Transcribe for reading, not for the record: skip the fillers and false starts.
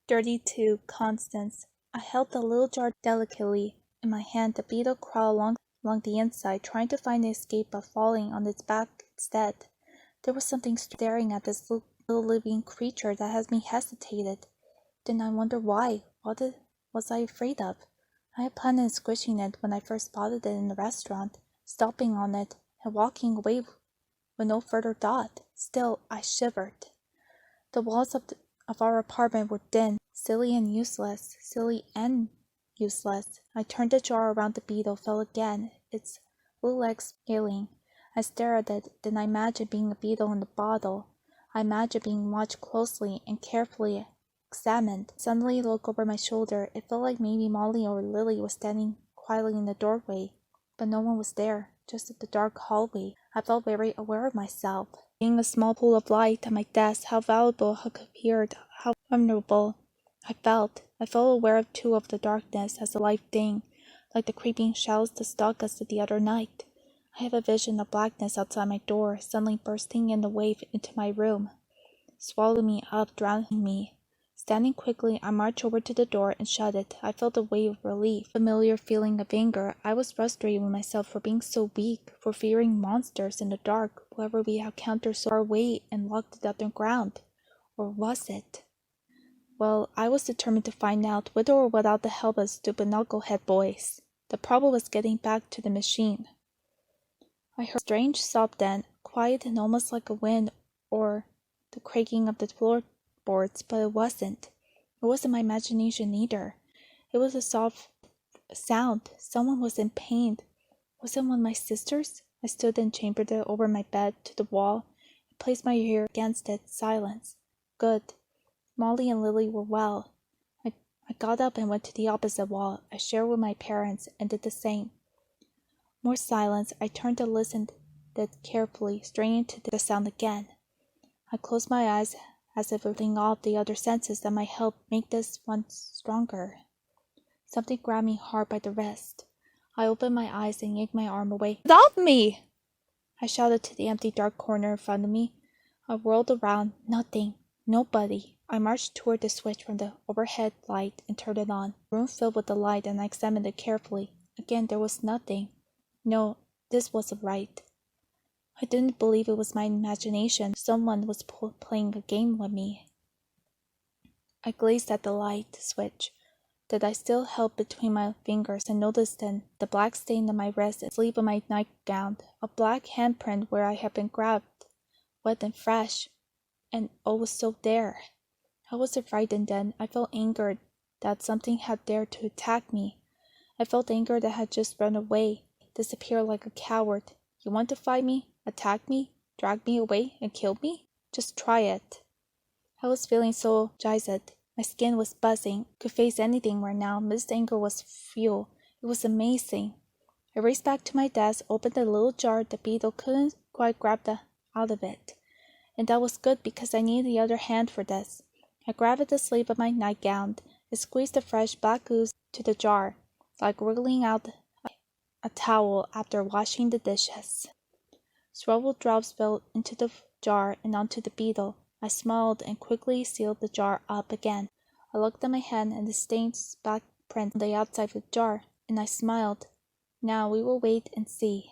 32. Constance. I held the little jar delicately in my hand. The beetle crawled along the inside, trying to find the escape but falling on its back instead. There was something staring at this little living creature that had me hesitated. Then I wondered why. What was I afraid of? I had planned on squishing it when I first spotted it in the restaurant, stomping on it, and walking away with no further thought. Still, I shivered. The walls of our apartment were thin, silly and useless. I turned the jar around. The beetle fell again, its little legs scaling. I stared at it, then I imagined being a beetle in the bottle. I imagined being watched closely and carefully examined. Suddenly, I looked over my shoulder. It felt like maybe Molly or Lily was standing quietly in the doorway, but no one was there, just the dark hallway. I felt very aware of myself. Being a small pool of light at my desk, how valuable, how appeared, how vulnerable I felt. I felt aware too of the darkness as a live thing, like the creeping shadows that stalked us the other night. I have a vision of blackness outside my door, suddenly bursting in a wave into my room, swallowing me up, drowning me. Standing quickly, I marched over to the door and shut it. I felt a wave of relief, a familiar feeling of anger. I was frustrated with myself for being so weak, for fearing monsters in the dark, whoever we had encountered so far away and locked it underground. Or was it? Well, I was determined to find out, with or without the help of stupid knucklehead boys. The problem was getting back to the machine. I heard a strange sob then, quiet and almost like a wind or the creaking of the floorboards, but it wasn't. It wasn't my imagination either. It was a soft sound. Someone was in pain. Was it one of my sisters? I stood and chambered it over my bed to the wall and placed my ear against it. Silence. Good. Molly and Lily were well. I got up and went to the opposite wall. I shared with my parents and did the same. More silence. I turned and listened carefully, straining to the sound again. I closed my eyes as if letting off the other senses that might help make this one stronger. Something grabbed me hard by the wrist. I opened my eyes and yanked my arm away. Get off me! I shouted to the empty dark corner in front of me. I whirled around. Nothing. Nobody. I marched toward the switch from the overhead light and turned it on. The room filled with the light and I examined it carefully. Again, there was nothing. No, this wasn't right. I didn't believe it was my imagination. Someone was playing a game with me. I gazed at the light switch that I still held between my fingers and noticed then the black stain on my wrist and sleeve of my nightgown, a black handprint where I had been grabbed, wet and fresh, and oh, was so there. I wasn't frightened then. I felt angered that something had dared to attack me. I felt anger that had just run away, disappeared like a coward. You want to fight me, attack me, drag me away, and kill me? Just try it. I was feeling so jazzed. My skin was buzzing. Could face anything right now. This anger was fuel. It was amazing. I raced back to my desk, opened the little jar. The beetle couldn't quite grab out of it. And that was good because I needed the other hand for this. I grabbed at the sleeve of my nightgown and squeezed the fresh black ooze to the jar, like wriggling out a towel after washing the dishes. Swirled drops fell into the jar and onto the beetle. I smiled and quickly sealed the jar up again. I looked at my hand and the stained black print on the outside of the jar, and I smiled. Now we will wait and see.